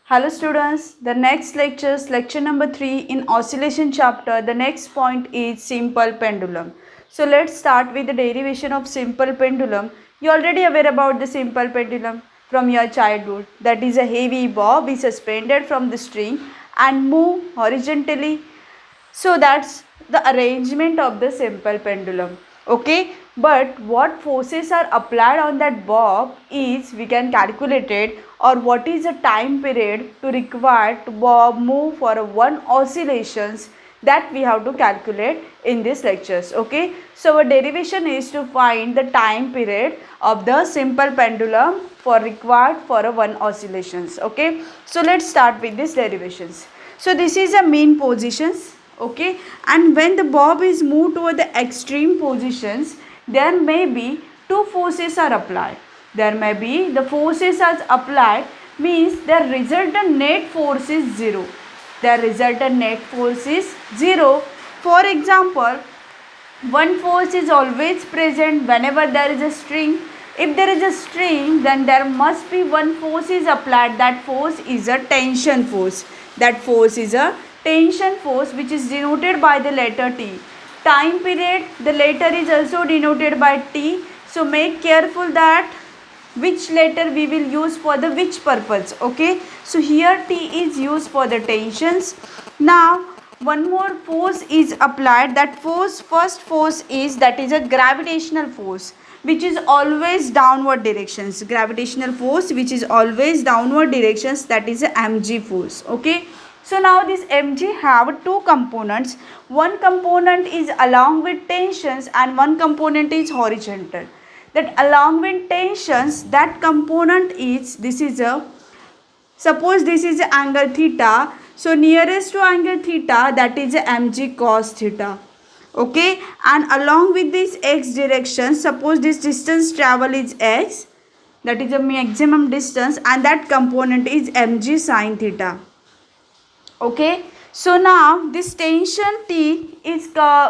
Hello students, the next lecture number 3 in oscillation chapter. The next point is simple pendulum. So let's start with the derivation of simple pendulum. You already aware about the simple pendulum from your childhood. That is a heavy bob is suspended from the string and move horizontally. So that's the arrangement of the simple pendulum. Okay, but what forces are applied on that bob is we can calculate it, or what is the time period to require to bob move for a one oscillations, that we have to calculate in these lectures. Okay, so our derivation is to find the time period of the simple pendulum for required for a one oscillations. Okay, so let's start with these derivations. So this is a mean positions. Okay, and when the bob is moved toward the extreme positions, there may be two forces are applied. There may be the forces are applied means the resultant net force is 0. The resultant net force is 0. For example, one force is always present whenever there is a string. If there is a string, then there must be one force is applied. That force is a tension force. That force is a tension force which is denoted by the letter T. Time period, the letter is also denoted by T. So make careful that which letter we will use for the which purpose. Okay, so here T is used for the tensions. Now one more force is applied. That force, first force is, that is a gravitational force which is always downward directions. Gravitational force which is always downward directions, that is a mg force. Okay, so now this mg have two components. One component is along with tensions and one component is horizontal. That along with tensions, that component is, this is a, suppose this is angle theta, so nearest to angle theta, that is a mg cos theta. Okay, and along with this x direction, suppose this distance travel is x, that is a maximum distance, and that component is mg sin theta. Okay, so now this tension T is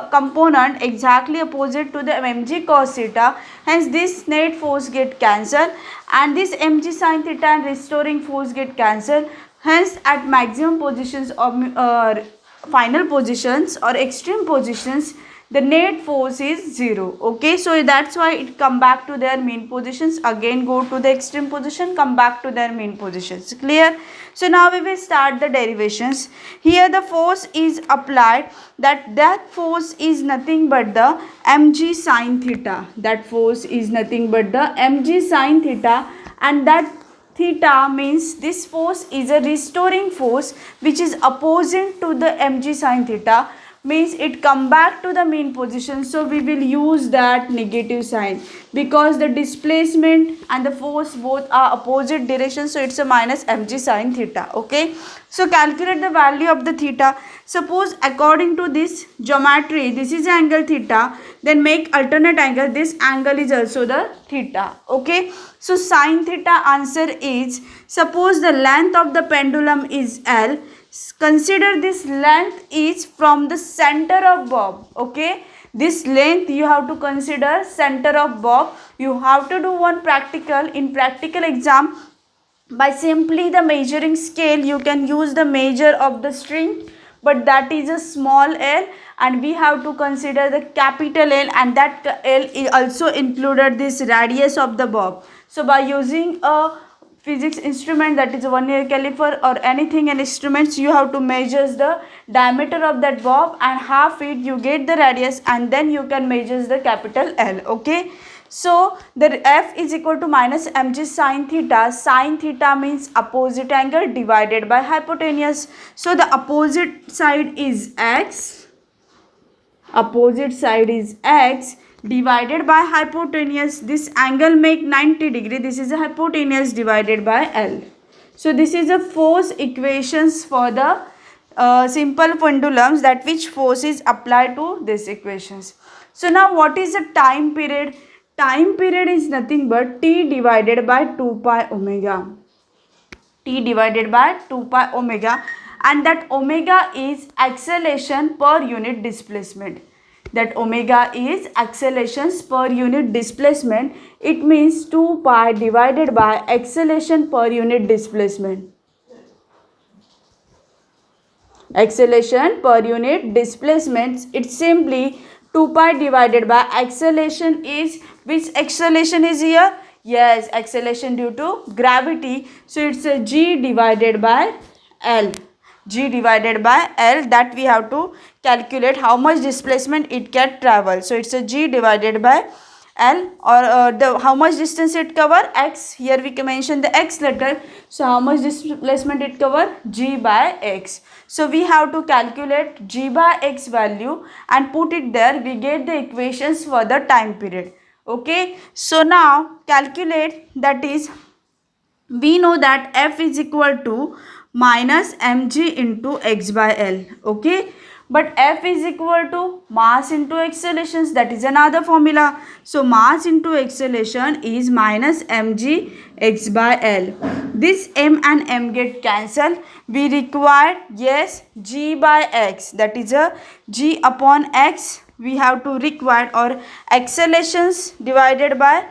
component exactly opposite to the mg cos theta, hence this net force get cancelled and this mg sin theta and restoring force get cancelled. Hence at maximum positions or final positions or extreme positions, the net force is 0. Okay, so that's why it come back to their mean positions, again go to the extreme position, come back to their mean positions. Clear? So now we will start the derivations. Here the force is applied, that force is nothing but the mg sin theta. That force is nothing but the mg sin theta, and that theta means this force is a restoring force which is opposite to the mg sin theta, means it come back to the mean position. So we will use that negative sign because the displacement and the force both are opposite direction, so it's a minus mg sin theta. Okay, so calculate the value of the theta. Suppose according to this geometry, this is angle theta, then make alternate angle, this angle is also the theta. Okay, so sin theta answer is, suppose the length of the pendulum is L, consider this length is from the center of bob. Okay, this length you have to consider center of bob. You have to do one practical, in practical exam, by simply the measuring scale you can use the measure of the string, but that is a small L and we have to consider the capital L, and that L is also included this radius of the bob. So by using a physics instrument, that is a vernier caliper or anything and instruments, you have to measure the diameter of that bob and half it you get the radius, and then you can measure the capital L. Okay, so the F is equal to minus mg sin theta. Sin theta means opposite angle divided by hypotenuse. So the opposite side is x, opposite side is x divided by hypotenuse. This angle make 90 degree. This is a hypotenuse divided by L. So this is a force equations for the simple pendulums, that which force is applied to these equations. So now what is the time period? Time period is nothing but T divided by 2 pi omega. T divided by 2 pi omega, and that omega is acceleration per unit displacement. That omega is accelerations per unit displacement. It means 2 pi divided by acceleration per unit displacement. acceleration per unit displacements, it's simply 2 pi divided by acceleration is, which acceleration is here? Yes, acceleration due to gravity, so it's a g divided by l. G divided by l, that we have to calculate how much displacement it can travel. So it's a g divided by l, or the how much distance it cover, x. Here we can mention the x letter. So how much displacement it cover? G by x. So we have to calculate g by x value and put it there. We get the equations for the time period. Okay, so now calculate, that is, we know that F is equal to minus mg into x by L. Okay, but F is equal to mass into accelerations, that is another formula. So mass into acceleration is minus mg x by L. This m and m get cancelled. We require, yes, g by x, that is a g upon x we have to require, or accelerations divided by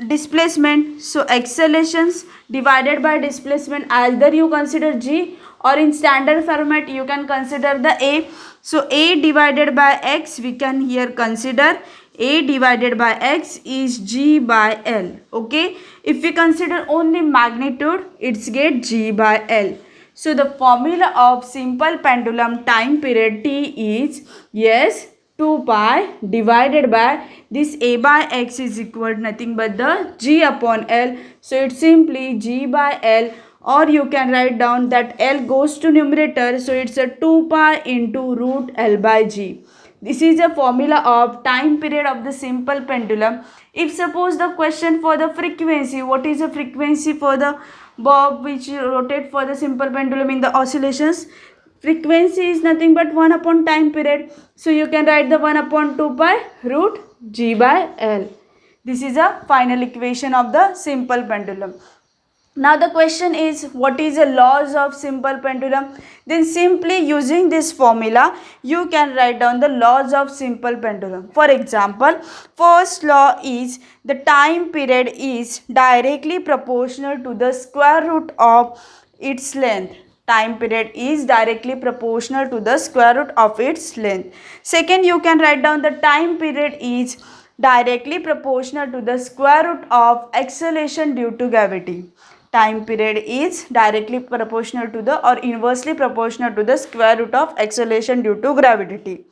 displacement. So accelerations divided by displacement, either you consider g, or in standard format you can consider the a. So a divided by x, we can here consider a divided by x is g by l. Okay, if we consider only magnitude, it's get g by l. So the formula of simple pendulum time period t is, yes, 2 pi divided by this a by x is equal to nothing but the g upon l. So it's simply g by l, or you can write down that l goes to numerator, so it's a 2 pi into root l by g. This is a formula of time period of the simple pendulum. If suppose the question for the frequency, what is the frequency for the bob which rotate for the simple pendulum in the oscillations? Frequency is nothing but 1 upon time period. So you can write the 1 upon 2 pi root g by L. This is a final equation of the simple pendulum. Now the question is, what is the laws of simple pendulum? Then simply using this formula, you can write down the laws of simple pendulum. For example, first law is the time period is directly proportional to the square root of its length. Time period is directly proportional to the square root of its length. Second, you can write down the time period is directly proportional to the square root of acceleration due to gravity. Time period is directly proportional to the, or inversely proportional to the square root of acceleration due to gravity.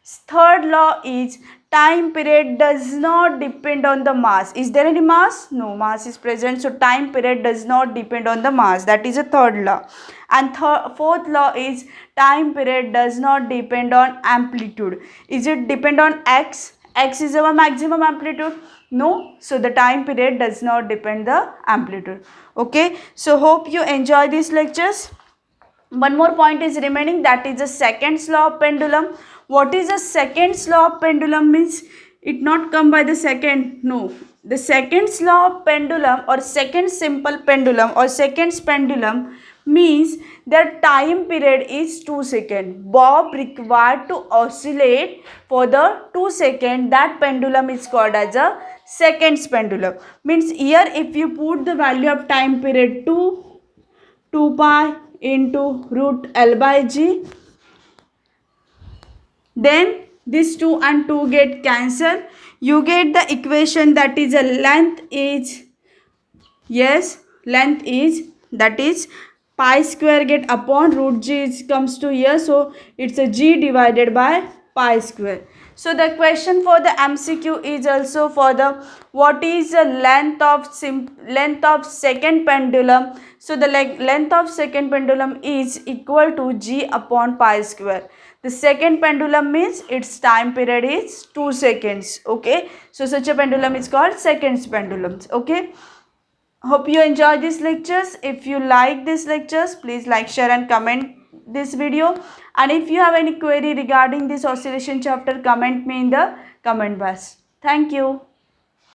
Third law is time period does not depend on the mass. Is there any mass? No, mass is present. So time period does not depend on the mass. That is a third law. And fourth law is time period does not depend on amplitude. Is it depend on x? X is our maximum amplitude. No, so the time period does not depend the amplitude. Okay, so hope you enjoy these lectures. One more point is remaining, that is the second law of pendulum. What is the second law of pendulum means? It not come by the second. No, the second law of pendulum, or second simple pendulum, or seconds pendulum means that time period is 2 seconds. Bob required to oscillate for the 2 seconds. That pendulum is called as a seconds pendulum. Means here if you put the value of time period 2 pi into root L by G, then this 2 and 2 get cancelled. You get the equation, that is a length is, yes, length is, that is pi square get upon root g comes to here, so it's a g divided by pi square. So the question for the MCQ is also for the, what is the length of second pendulum? So the length of second pendulum is equal to g upon pi square. The second pendulum means its time period is 2 seconds. Okay, so such a pendulum is called seconds pendulums. Okay, hope you enjoy these lectures. If you like these lectures, please like, share and comment this video. And if you have any query regarding this oscillation chapter, comment me in the comment box. Thank you.